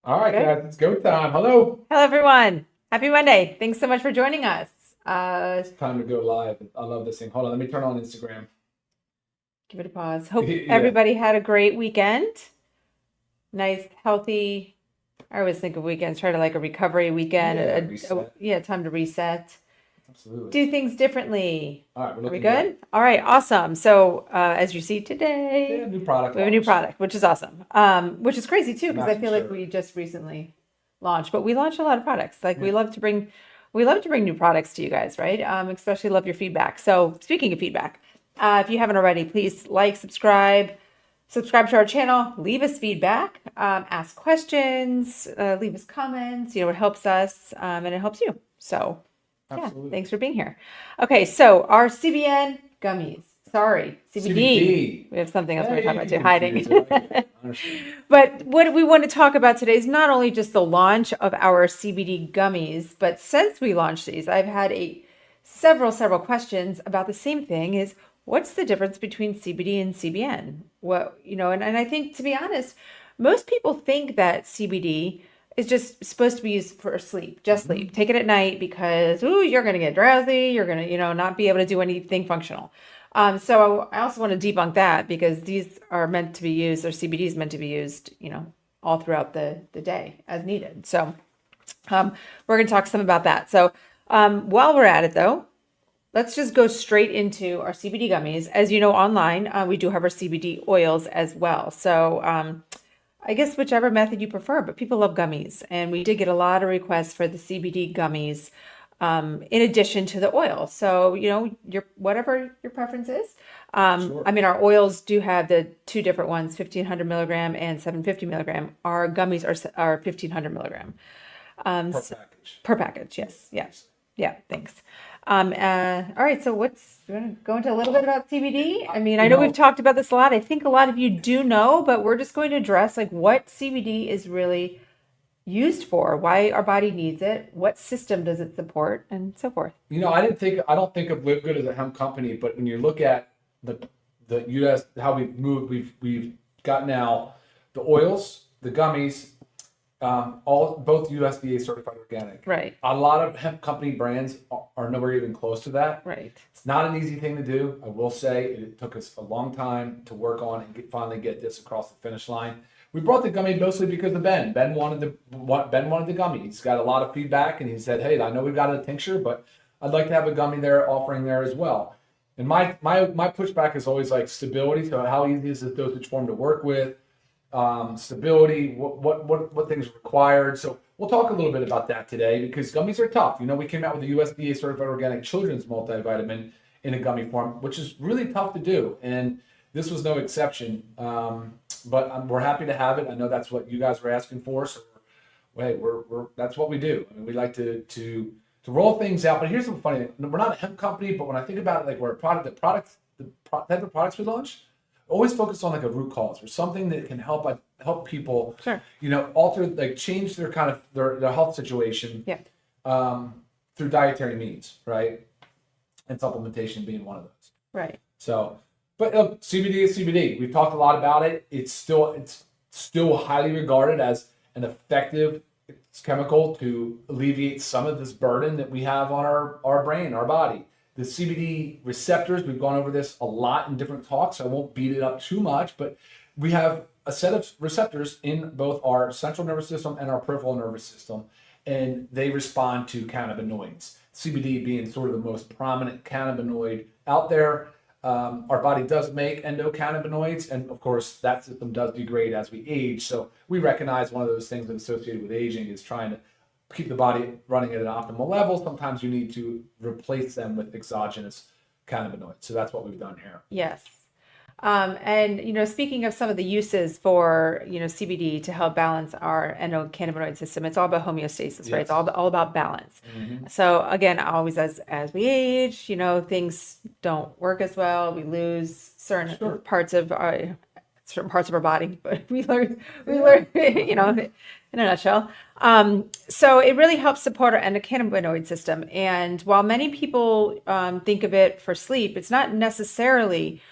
All right, Good. guys, it's go time. Hello. Hello, everyone. Happy Monday. Thanks so much for joining us. It's time to go live. I love this thing. Hold on, let me turn on Instagram. Give it a pause. Hope Yeah, everybody had a great weekend. Nice, healthy. I always think of weekends, try to like a recovery weekend, yeah, reset. yeah, time to reset, Absolutely. do things differently. All right, we're Are we looking good. good? All right, awesome. So, as you see Yeah, today, new product we have a new launch. product, which is awesome. Which is crazy too, because I Matching feel like shirt. we just recently launched, but we launched a lot of products. Like Yeah. we love to bring new products to you guys, right? Especially love your feedback. So speaking of feedback, if you haven't already, please like, subscribe to our channel, leave us feedback, ask questions, leave us comments. It helps us and it helps you. So yeah, Absolutely. thanks for being here. Okay, so our CBN gummies. Sorry, CBD. CBD. We have something else Yeah, we're yeah, talking you about can too, confuse hiding. it. I get it. I understand. But what we want to talk about today is not only just the launch of our CBD gummies, but since we launched these, I've had several questions about the same thing is what's the difference between CBD and CBN? And I think to be honest, most people think that CBD is just supposed to be used for sleep, just sleep. Mhm. Take it at night because ooh, you're gonna get drowsy, you're gonna, not be able to do anything functional. So I also want to debunk that because these are meant to be used, or CBD is meant to be used, all throughout the day as needed. So we're going to talk some about that. So while we're at it, though, let's just go straight into our CBD gummies. As you know, online, we do have our CBD oils as well. So I guess whichever method you prefer, but people love gummies. And we did get a lot of requests for the CBD gummies in addition to the oil. So, your whatever your preference is. I Sure. mean, our oils do have the two different ones, 1500 milligram and 750 milligram. Our gummies are 1500 milligram Per package. per package. Yeah, Yes. that Yeah. makes sense. Yeah. Thanks. All right. So you want to go into a little bit about CBD? I, I mean, I you know we've know, talked about this a lot. I think a lot of you do know, but we're just going to address like what CBD is really used for, why our body needs it, what system does it support, and so forth. I don't think of LiveGood as a hemp company, but when you look at the the US, how we've moved, we've got now the oils, the gummies, all both USDA certified organic. Right. A lot of hemp company brands are nowhere even close to that. Right. It's not an easy thing to do. I will say it took us a long time to work on and finally get this across the finish line. We brought the gummy mostly because of Ben. Ben wanted the gummy. He's got a lot of feedback, and he said, "Hey, I know we've got a tincture, but I'd like to have a gummy there offering there as well." And my pushback is always like stability. So how easy is the dosage form to work with? Stability, what things are required. So we'll talk a little bit about that today because gummies are tough. We came out with a USDA certified organic children's multivitamin in a gummy form, which is really tough to do, and this was no exception. But we're happy to have it. I know that's what you guys were asking for, so we're that's what we do. I mean, we like to roll things out. But here's what's funny: we're not a hemp company, but when I think about it, like we're a product, type of products we launch always focus on like a root cause or something that can help people, Sure. alter, like change their kind of their health situation Yeah. through dietary means, right? And supplementation being one of those. Right. So, but CBD is CBD. We've talked a lot about it. It's still highly regarded as an effective chemical to alleviate some of this burden that we have on our brain, our body. The CBD receptors, we've gone over this a lot in different talks. So I won't beat it up too much, but we have a set of receptors in both our central nervous system and our peripheral nervous system, and they respond to cannabinoids. CBD being sort of the most prominent cannabinoid out there. Our body does make endocannabinoids, and of course, that system does degrade as we age. So we recognize one of those things that's associated with aging is trying to keep the body running at an optimal level. Sometimes you need to replace them with exogenous cannabinoids. So that's what we've done here. Yes. And speaking of some of the uses for CBD to help balance our endocannabinoid system, it's all about homeostasis, right? It's Yes. all about balance. Mm-hmm. So again, always as we age, things don't work as well. We lose Sure. certain parts of our body, but we Yeah. learn, in a nutshell. So it really helps support our endocannabinoid system. And while many people think of it for sleep, it's not necessarily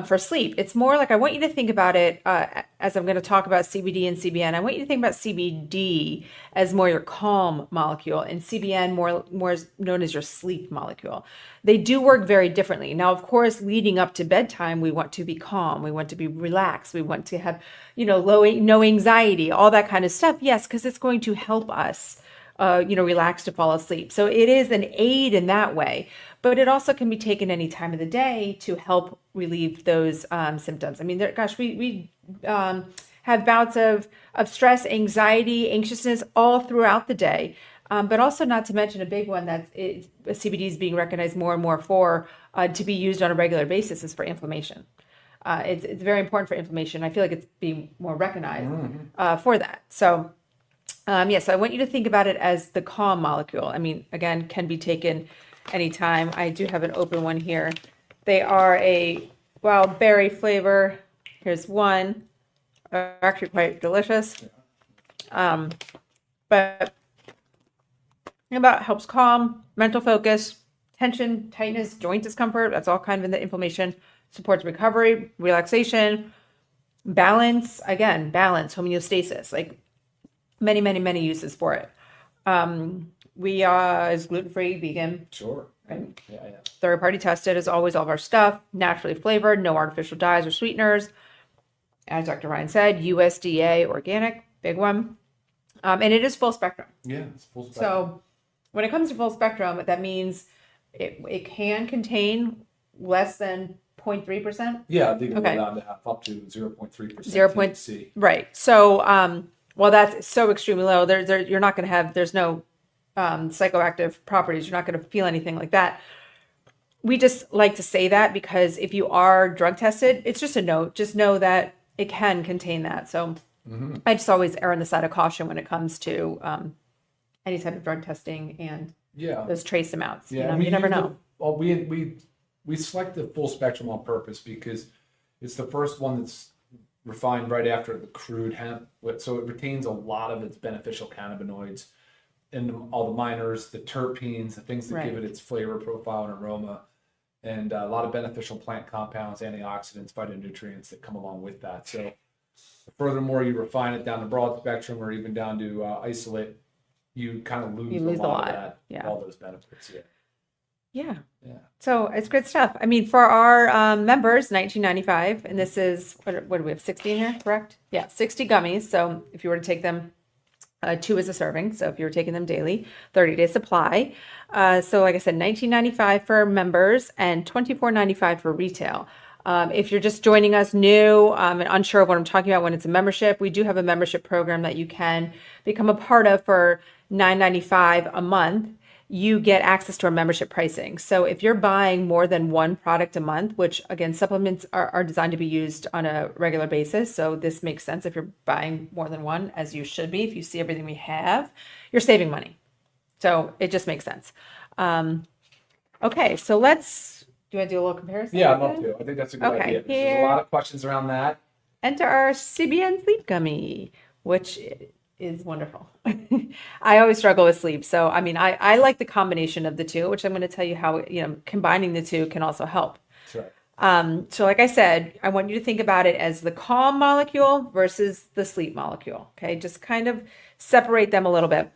for sleep. It's more like I want you to think about it as I'm going to talk about CBD and CBN. I want you to think about CBD as more your calm molecule and CBN more known as your sleep molecule. They do work very differently. Now, of course, leading up to bedtime, we want to be calm. We want to be relaxed. We want to have, no anxiety, all that kind of stuff. Yes, because it's going to help us relax to fall asleep. So it is an aid in that way, but it also can be taken any time of the day to help relieve those symptoms. I mean, we have bouts of stress, anxiety, anxiousness all throughout the day. But also not to mention a big one that CBD is being recognized more and more for to be used on a regular basis is for inflammation. It's very important for inflammation. I feel like it's being more recognized for that. So yes, I want you to think about it as the calm molecule. I mean, again, can be taken anytime. I do have an open one here. They are a wild berry flavor. Here's one. They're actually quite delicious. But about helps calm, mental focus, tension, tightness, joint discomfort. That's all kind of in the inflammation. Supports recovery, relaxation, balance. Again, balance, homeostasis. Like many, many, many uses for it. We is gluten-free, vegan. Sure. Right? Yeah. Third-party tested as always, all of our stuff, naturally flavored, no artificial dyes or sweeteners. As Dr. Ryan said, USDA organic, big one. And it is full spectrum. Yeah, it's full spectrum. So when it comes to full spectrum, that means it can contain less than 0.3%. Yeah, they can Okay. go down to up to 0.3% 0. THC. Right. So, well, that's so extremely low. You're not going to have, there's no psychoactive properties. You're not going to feel anything like that. We just like to say that because if you are drug tested, it's just a note. Just know that it can contain that. So I just always err on the side of caution when it comes to any type of drug testing and those trace amounts. Yeah, You never know. We select the full spectrum on purpose because it's the first one that's refined right after the crude hemp, so it retains a lot of its beneficial cannabinoids and all the minors, the terpenes, the things that give it its flavor profile and aroma, and a lot of beneficial plant compounds, antioxidants, phytonutrients that come along with that. So furthermore, you refine it down to broad spectrum or even down to isolate, you kind of lose a lot of that, all those benefits. Yeah. So it's good stuff. I mean, for our members, $19.95, and this is what do we have? 60 in here, correct? Yeah, 60 gummies. So if you were to take them, 2 is a serving. So if you were taking them daily, 30-day supply. So like I said, $19.95 for members and $24.95 for retail. If you're just joining us new and unsure of what I'm talking about when it's a membership, we do have a membership program that you can become a part of for $9.95 a month. You get access to our membership pricing. So if you're buying more than one product a month, which again, supplements are designed to be used on a regular basis. So this makes sense if you're buying more than one, as you should be. If you see everything we have, you're saving money. So it just makes sense. Okay, so do you want to do a little comparison? Yeah, I'd love to. I think that's a good idea. There's a lot of questions around that. Enter our CBN sleep gummy, which is wonderful. I always struggle with sleep. So, I mean, I like the combination of the two, which I'm going to tell you how, combining the two can also help. That's right. So like I said, I want you to think about it as the calm molecule versus the sleep molecule. Okay. Just kind of separate them a little bit.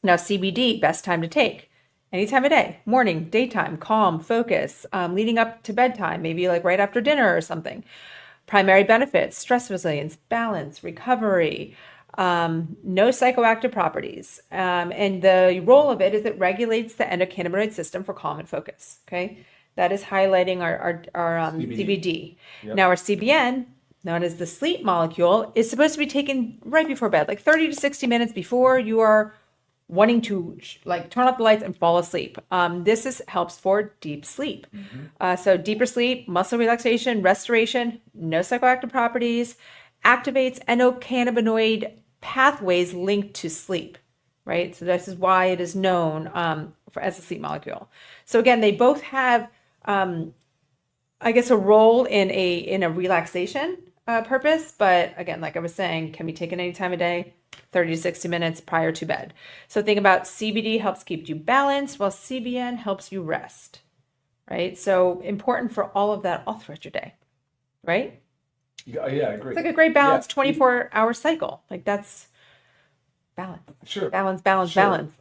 Now, CBD, best time to take any time of day, morning, daytime, calm, focus, leading up to bedtime, maybe like right after dinner or something. Primary benefits, stress resilience, balance, recovery, no psychoactive properties. And the role of it is it regulates the endocannabinoid system for calm and focus. Okay. That is highlighting our CBD. Yep. Now our CBN, known as the sleep molecule, is supposed to be taken right before bed, like 30 to 60 minutes before you are wanting to turn off the lights and fall asleep. This helps for deep sleep. So deeper sleep, muscle relaxation, restoration, no psychoactive properties, activates endocannabinoid pathways linked to sleep, right? So this is why it is known as a sleep molecule. So again, they both have, I guess, a role in a relaxation purpose, but again, like I was saying, can be taken any time of day, 30 to 60 minutes prior to bed. So think about CBD helps keep you balanced, while CBN helps you rest, right? So important for all of that all throughout your day. right? Yeah, I agree. It's like a great balance, Yeah. 24-hour cycle. Like that's balance, Sure. balance, balance, Sure. balance.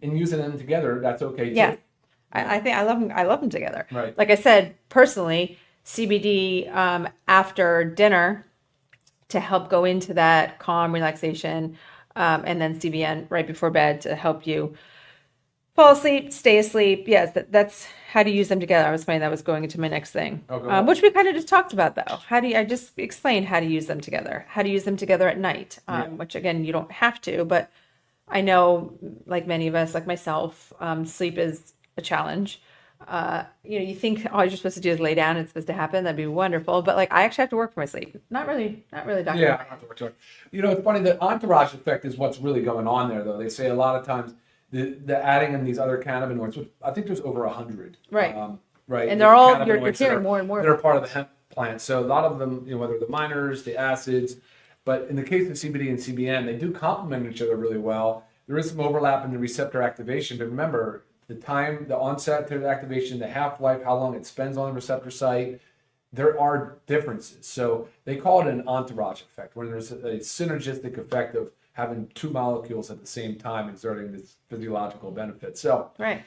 And using them together, that's okay Yes. too. Yeah. I think I love them. I love them together. Right. Like I said, personally, CBD after dinner to help go into that calm relaxation, and then CBN right before bed to help you fall asleep, stay asleep. Yes, that's how to use them together. I was finding that was going into my next thing, Oh, go ahead. which we kind of just talked about though. I just explained how to use them together, how to use them together at night, Yeah. which again, you don't have to, but I know like many of us, like myself, sleep is a challenge. You think all you're supposed to do is lay down and it's supposed to happen. That'd be wonderful. But like I actually have to work for my sleep. Not really, Dr. Yeah, I don't have to work too hard. It's funny, the entourage effect is what's really going on there, though. They say a lot of times the adding in these other cannabinoids, which I think there's over 100. Right. Right. And they're all, you're Cannabinoids that hearing are- more and more. that are part of the hemp plant. So a lot of them, whether the miners, the acids, but in the case of CBD and CBN, they do complement each other really well. There is some overlap in the receptor activation, but remember the time, the onset to the activation, the half-life, how long it spends on the receptor site, there are differences. So they call it an entourage effect, where there's a synergistic effect of having two molecules at the same time exerting this physiological benefit. So Right.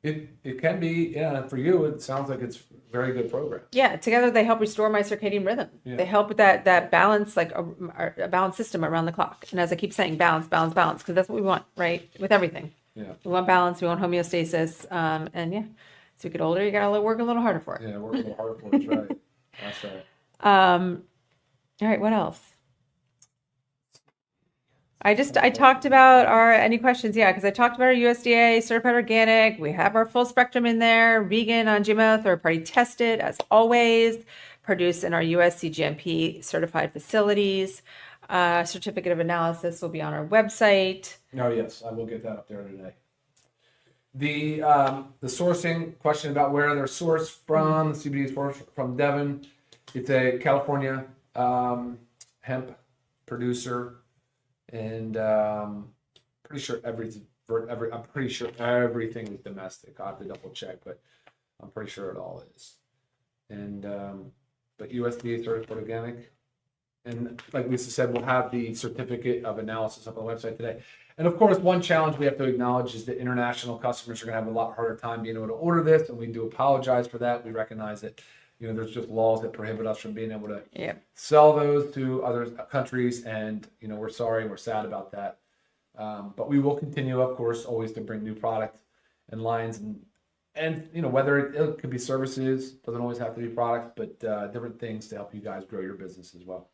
it can be, for you, it sounds like it's a very good program. Yeah, together they help restore my circadian rhythm. Yeah. They help with that balance, like a balanced system around the clock. And as I keep saying, balance, balance, balance, because that's what we want, right? With everything. Yeah. We want balance, we want homeostasis. And yeah, as we get older, you got to work a little harder for it. Yeah, work a little harder for it, right. That's right. All right, what else? I talked about any questions? Yeah, because I talked about our USDA certified organic. We have our full spectrum in there, vegan, non-GMO, third party tested as always, produced in our US CGMP certified facilities. Certificate of analysis will be on our website. Oh, yes, I will get that up there today. The sourcing question about where they're sourced from, the CBD is sourced from Devon. It's a California hemp producer. And pretty sure I'm pretty sure everything is domestic. I have to double check, but I'm pretty sure it all is. And but USDA certified organic. And like Lisa said, we'll have the certificate of analysis up on the website today. And of course, one challenge we have to acknowledge is that international customers are going to have a lot harder time being able to order this, and we do apologize for that. We recognize that there's just laws that prohibit us from being able to sell those to other countries, and we're sorry, we're sad about that. But we will continue, of course, always to bring new product and lines, and whether it could be services, doesn't always have to be products, but different things to help you guys grow your business as well.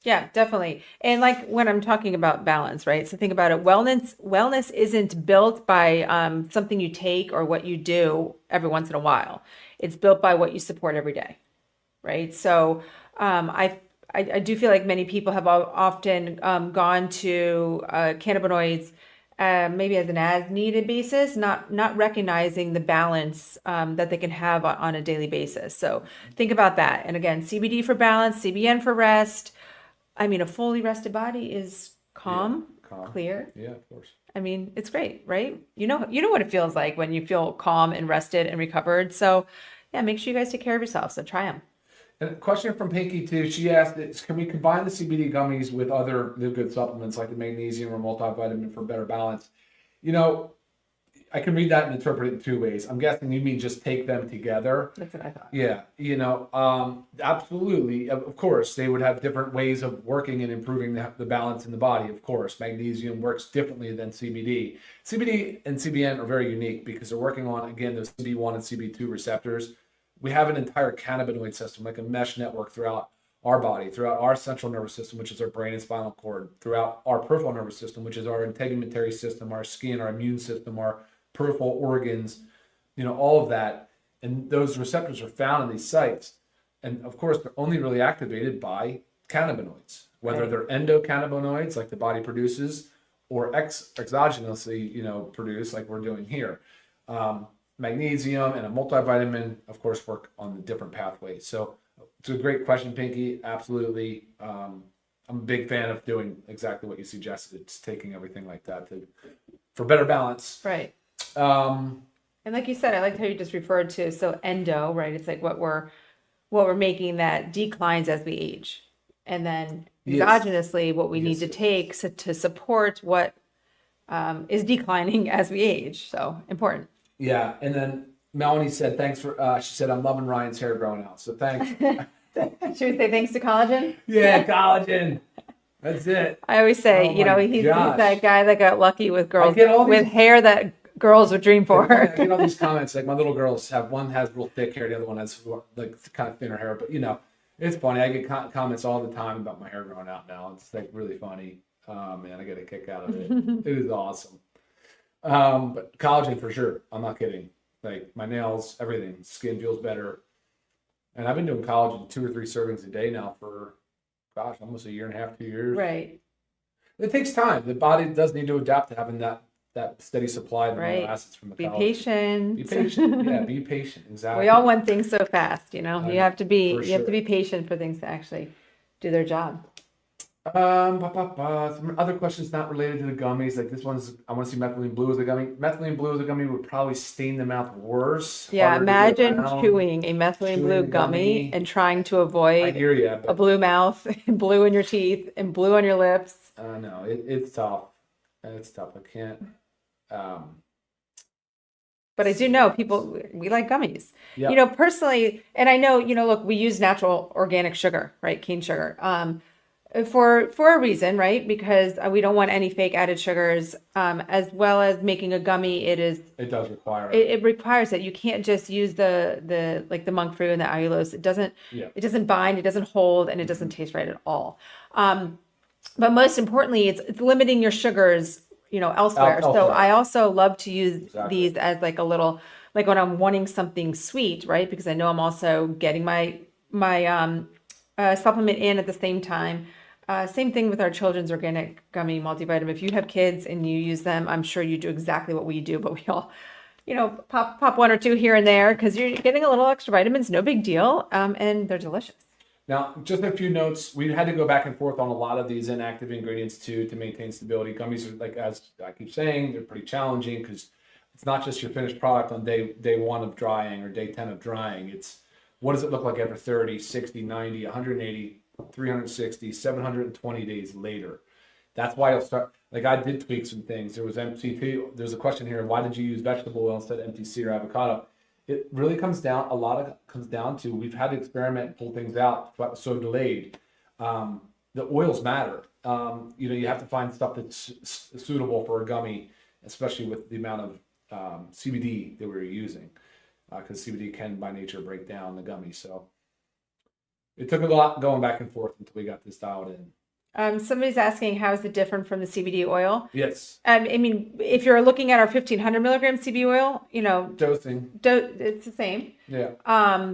Yeah, definitely. And like when I'm talking about balance, right? So think about it. Wellness isn't built by something you take or what you do every once in a while. It's built by what you support every day, right? So I do feel like many people have often gone to cannabinoids maybe as an as-needed basis, not recognizing the balance that they can have on a daily basis. So think about that. And again, CBD for balance, CBN for rest. I mean, a fully rested body is calm, clear. Yeah, of course. I mean, it's great, right? You know what it feels like when you feel calm and rested and recovered. So yeah, make sure you guys take care of yourself. So try them. And a question from Pinky too. She asked, can we combine the CBD gummies with other LiveGood supplements like the magnesium or multivitamin for better balance? I can read that and interpret it in two ways. I'm guessing you mean just take them together. That's what I thought. Yeah, absolutely. Of course, they would have different ways of working and improving the balance in the body. Of course, magnesium works differently than CBD. CBD and CBN are very unique because they're working on, again, those CB1 and CB2 receptors. We have an entire cannabinoid system, like a mesh network throughout our body, throughout our central nervous system, which is our brain and spinal cord, throughout our peripheral nervous system, which is our integumentary system, our skin, our immune system, our peripheral organs, all of that. And those receptors are found in these sites. And of course, they're only really activated by cannabinoids, whether they're endocannabinoids like the body produces or exogenously, produced like we're doing here. Magnesium and a multivitamin, of course, work on the different pathways. So it's a great question, Pinky. Absolutely. I'm a big fan of doing exactly what you suggested. It's taking everything like that for better balance. Right. And like you said, I liked how you just referred to, so endo, right? It's like what we're what we're making that declines as we age. And then Yes. exogenously, what we need to Yes. take to support what is declining as we age. So important. Yeah, and then Melanie said, thanks for, she said, I'm loving Ryan's hair growing out. So thanks. Should we say thanks to collagen? Yeah, collagen. That's it. I always say, Oh you know, my he's gosh. that guy that got lucky with girls get all with these- hair that girls would dream for. I get all these comments, like my little girls have, one has real thick hair, the other one has like kind of thinner hair. But, you know, it's funny. I get comments all the time about my hair growing out now. It's like really funny. Man, I get a kick out of it. It is awesome. But collagen for sure. I'm not kidding. Like my nails, everything, skin feels better. And I've been doing collagen 2 or 3 servings a day now for, gosh, almost a year and a half, 2 years. Right. It takes time. The body does need to adapt to having that steady supply of amino acids from the Be collagen. patient. Be patient. Yeah, be patient. Exactly. We all want things so fast, you know. I You know, have to be for you have to sure. be patient for things to actually do their job. Some other questions not related to the gummies. Like this one's, I want to see methylene blue as a gummy. Methylene blue as a gummy would probably stain the mouth worse. Yeah, harder to get imagine around. chewing a methylene blue Chewing a gummy gummy. and trying to I avoid hear you, a but blue mouth, blue in your teeth, and blue on your lips. no, it's tough. It's tough. I can't. But I do know people, we like gummies. Yeah. You know, personally, and I know, you know, look, we use natural organic sugar, right? Cane sugar. For a reason, right? Because we don't want any fake added sugars, as well as making a gummy. It does require it requires it. You can't just use the like the monk fruit and the allulose. It doesn't bind, it doesn't hold, and it doesn't taste right at all. But most importantly, it's limiting your sugars, you know, elsewhere. So I also love to use these as like a little, like when I'm wanting something sweet, right? Because I know I'm also getting my supplement in at the same time. Same thing with our children's organic gummy multivitamin. If you have kids and you use them, I'm sure you do exactly what we do, but we all, you know, pop 1 or 2 here and there because you're getting a little extra vitamins, no big deal. And they're delicious. Now, just a few notes. We had to go back and forth on a lot of these inactive ingredients too to maintain stability. Gummies are, like, as I keep saying, they're pretty challenging because it's not just your finished product on day 1 of drying or day 10 of drying. It's what does it look like after 30, 60, 90, 180, 360, 720 days later. That's why I'll start, like I did tweak some things. There was MCT, there's a question here, why did you use vegetable oil instead of MTC or avocado? It really comes down to, we've had to experiment and pull things out, but so delayed. The oils matter. You know, you have to find stuff that's suitable for a gummy, especially with the amount of CBD that we're using, because CBD can by nature break down the gummy. So it took a lot going back and forth until we got this dialed in. Somebody's asking, how is it different from the CBD oil? Yes. I mean, if you're looking at our 1500 milligram CBD oil, you know, Dosing. it's the same. Yeah.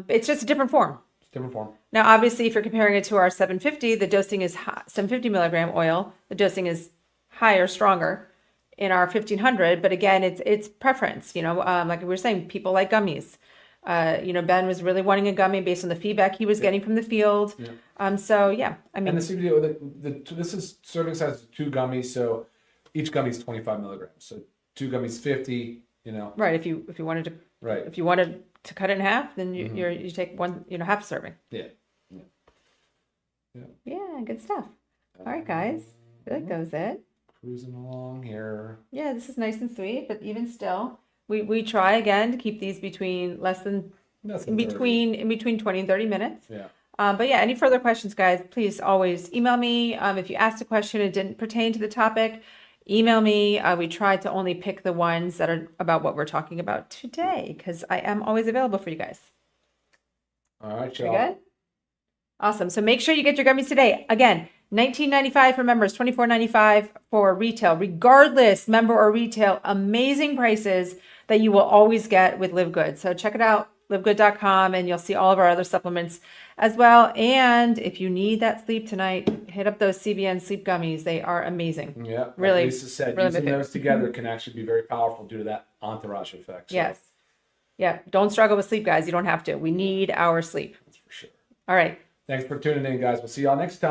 It's just a different form. It's different form. Now, obviously, if you're comparing it to our 750, the dosing is 750 milligram oil. The dosing is higher, stronger in our 1500. But again, it's preference. You know, like we were saying, people like gummies. You know, Ben was really wanting a gummy based on the feedback he was getting from the field. Yeah. So yeah, I mean, and the CBD, this is serving size of 2 gummies, so each gummy is 25 milligrams. So 2 gummies, 50. You know. Right. If you wanted to. Right. If you wanted to cut it in half, then you take one, you know, half serving. Yeah. Yeah. Good stuff. All right, guys. I feel like that was it. Cruising along here. Yeah, this is nice and sweet, but even still, we try again to keep these between in between 20 and 30 minutes. Yeah. But yeah, any further questions, guys, please always email me. If you asked a question and it didn't pertain to the topic, email me. We try to only pick the ones that are about what we're talking about today, because I am always available for you guys. All right, y'all. Good? Awesome. So make sure you get your gummies today. Again, $19.95 for members, $24.95 for retail. Regardless, member or retail, amazing prices that you will always get with LiveGood. So check it out, livegood.com, and you'll see all of our other supplements as well. And if you need that sleep tonight, hit up those CBN sleep gummies. They are amazing. Yeah, really. Like Lisa said, really using those together can actually be very powerful due to that entourage effect. So. Yes. Yeah. Don't struggle with sleep, guys. You don't have to. We need our sleep. That's for sure. All right. Thanks for tuning in, guys. We'll see y'all next time.